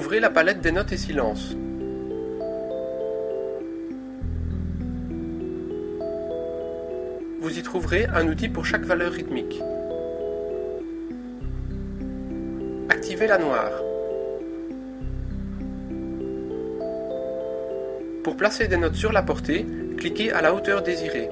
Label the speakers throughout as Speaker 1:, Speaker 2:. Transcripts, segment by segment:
Speaker 1: Ouvrez la palette des notes et silences. Vous y trouverez un outil pour chaque valeur rythmique. Activez la noire. Pour placer des notes sur la portée, cliquez à la hauteur désirée.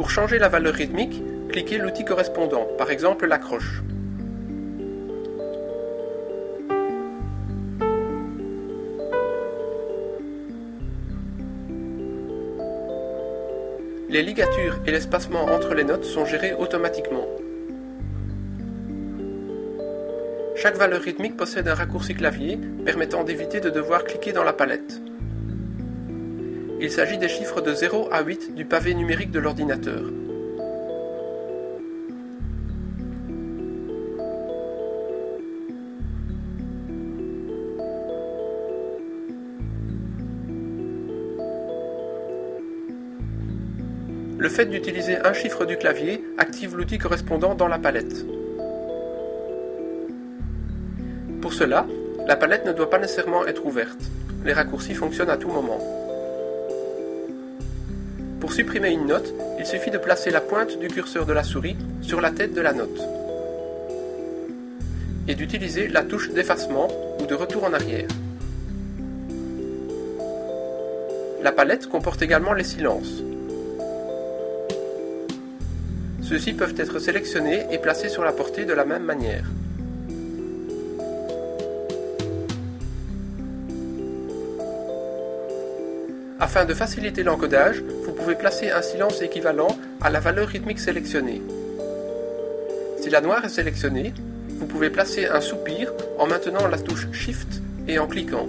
Speaker 1: Pour changer la valeur rythmique, cliquez l'outil correspondant, par exemple la croche. Les ligatures et l'espacement entre les notes sont gérés automatiquement. Chaque valeur rythmique possède un raccourci clavier permettant d'éviter de devoir cliquer dans la palette. Il s'agit des chiffres de 0 à 8 du pavé numérique de l'ordinateur. Le fait d'utiliser un chiffre du clavier active l'outil correspondant dans la palette. Pour cela, la palette ne doit pas nécessairement être ouverte. Les raccourcis fonctionnent à tout moment. Pour supprimer une note, il suffit de placer la pointe du curseur de la souris sur la tête de la note et d'utiliser la touche d'effacement ou de retour en arrière. La palette comporte également les silences. Ceux-ci peuvent être sélectionnés et placés sur la portée de la même manière. Afin de faciliter l'encodage, vous pouvez placer un silence équivalent à la valeur rythmique sélectionnée. Si la noire est sélectionnée, vous pouvez placer un soupir en maintenant la touche Shift et en cliquant.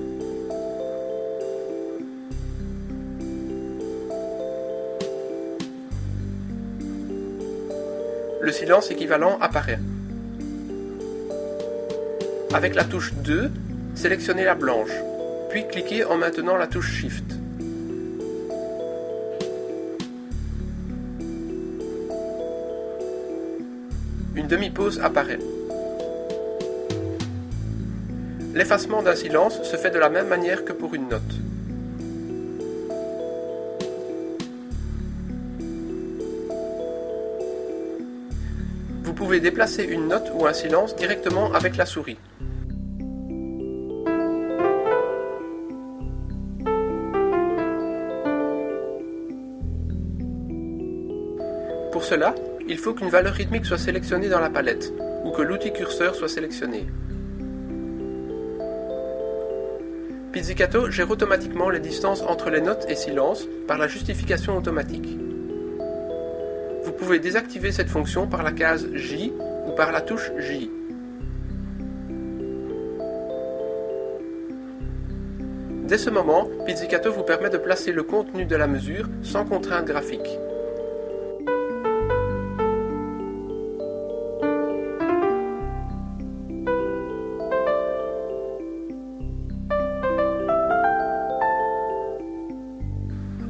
Speaker 1: Le silence équivalent apparaît. Avec la touche 2, sélectionnez la blanche, puis cliquez en maintenant la touche Shift. Une demi-pause apparaît. L'effacement d'un silence se fait de la même manière que pour une note. Vous pouvez déplacer une note ou un silence directement avec la souris. Pour cela, il faut qu'une valeur rythmique soit sélectionnée dans la palette, ou que l'outil curseur soit sélectionné. Pizzicato gère automatiquement les distances entre les notes et silences par la justification automatique. Vous pouvez désactiver cette fonction par la case J ou par la touche J. Dès ce moment, Pizzicato vous permet de placer le contenu de la mesure sans contrainte graphique.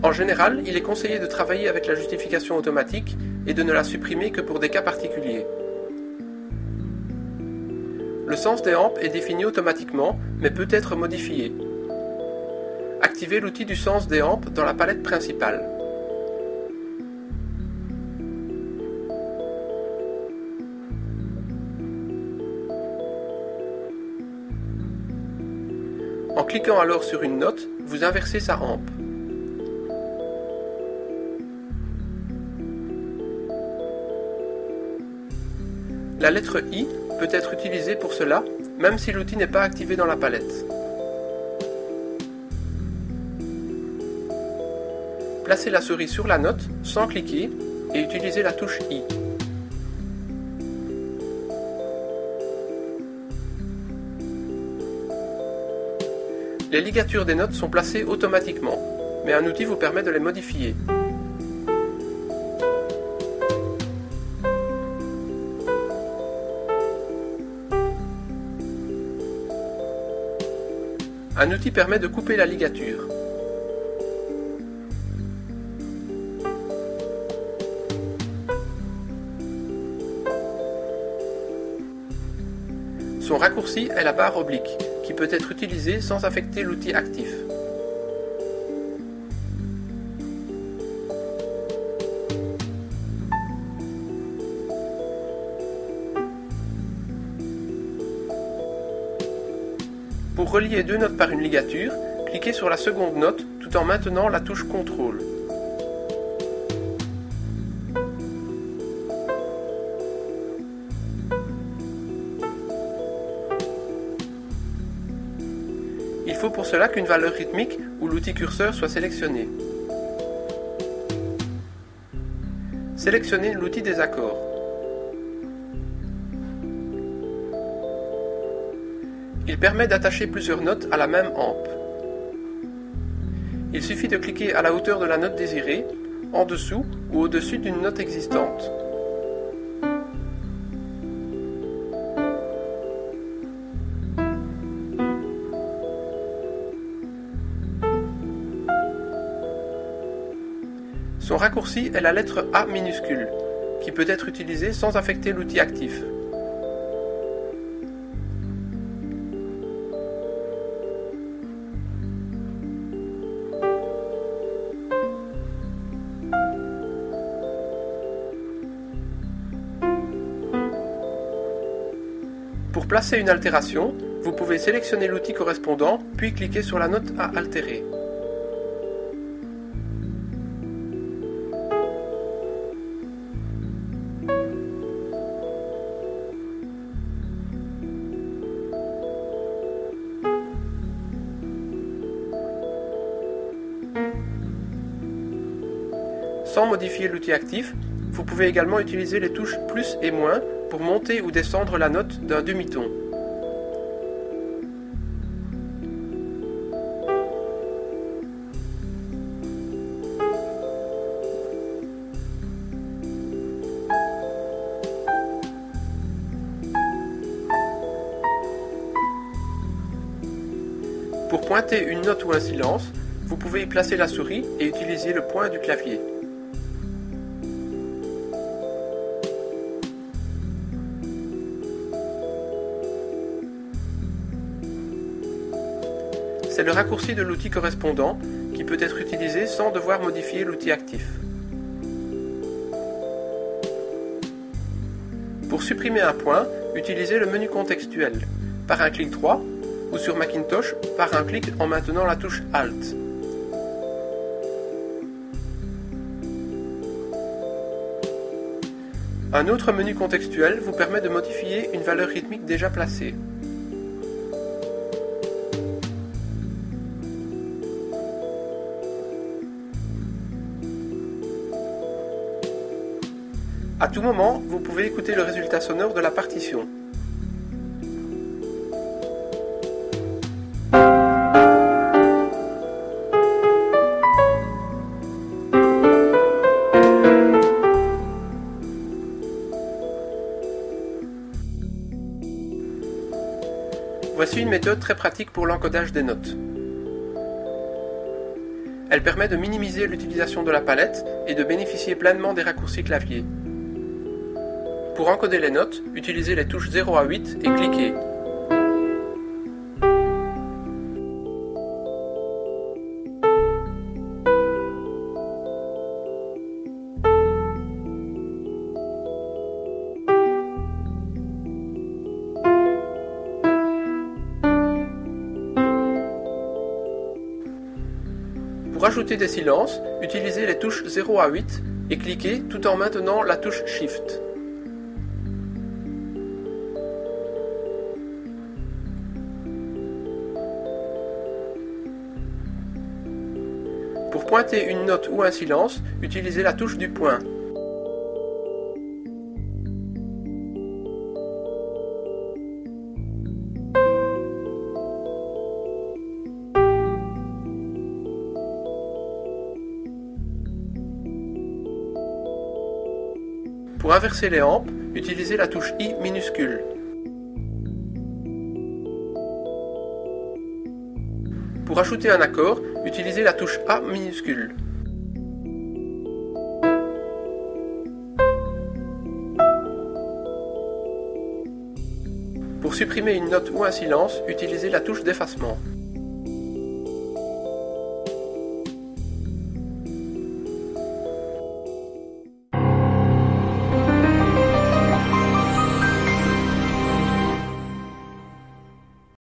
Speaker 1: En général, il est conseillé de travailler avec la justification automatique et de ne la supprimer que pour des cas particuliers. Le sens des ampes est défini automatiquement, mais peut être modifié. Activez l'outil du sens des ampes dans la palette principale. En cliquant alors sur une note, vous inversez sa hampe. La lettre I peut être utilisée pour cela, même si l'outil n'est pas activé dans la palette. Placez la souris sur la note sans cliquer et utilisez la touche I. Les ligatures des notes sont placées automatiquement, mais un outil vous permet de les modifier. Un outil permet de couper la ligature. Son raccourci est la barre oblique, qui peut être utilisée sans affecter l'outil actif. Pour relier deux notes par une ligature, cliquez sur la seconde note tout en maintenant la touche CTRL. Il faut pour cela qu'une valeur rythmique ou l'outil curseur soit sélectionné. Sélectionnez l'outil des accords. Il permet d'attacher plusieurs notes à la même hampe. Il suffit de cliquer à la hauteur de la note désirée, en dessous ou au-dessus d'une note existante. Son raccourci est la lettre A minuscule, qui peut être utilisée sans affecter l'outil actif. Pour placer une altération, vous pouvez sélectionner l'outil correspondant, puis cliquer sur la note à altérer. Sans modifier l'outil actif, vous pouvez également utiliser les touches plus et moins pour monter ou descendre la note d'un demi-ton. Pour pointer une note ou un silence, vous pouvez y placer la souris et utiliser le point du clavier. C'est le raccourci de l'outil correspondant qui peut être utilisé sans devoir modifier l'outil actif. Pour supprimer un point, utilisez le menu contextuel, par un clic droit, ou sur Macintosh, par un clic en maintenant la touche Alt. Un autre menu contextuel vous permet de modifier une valeur rythmique déjà placée. À tout moment, vous pouvez écouter le résultat sonore de la partition. Voici une méthode très pratique pour l'encodage des notes. Elle permet de minimiser l'utilisation de la palette et de bénéficier pleinement des raccourcis clavier. Pour encoder les notes, utilisez les touches 0 à 8 et cliquez. Pour ajouter des silences, utilisez les touches 0 à 8 et cliquez tout en maintenant la touche Shift. Pour pointer une note ou un silence, utilisez la touche du point. Pour inverser les hampes, utilisez la touche I minuscule. Pour ajouter un accord, utilisez la touche A minuscule. Pour supprimer une note ou un silence, utilisez la touche d'effacement.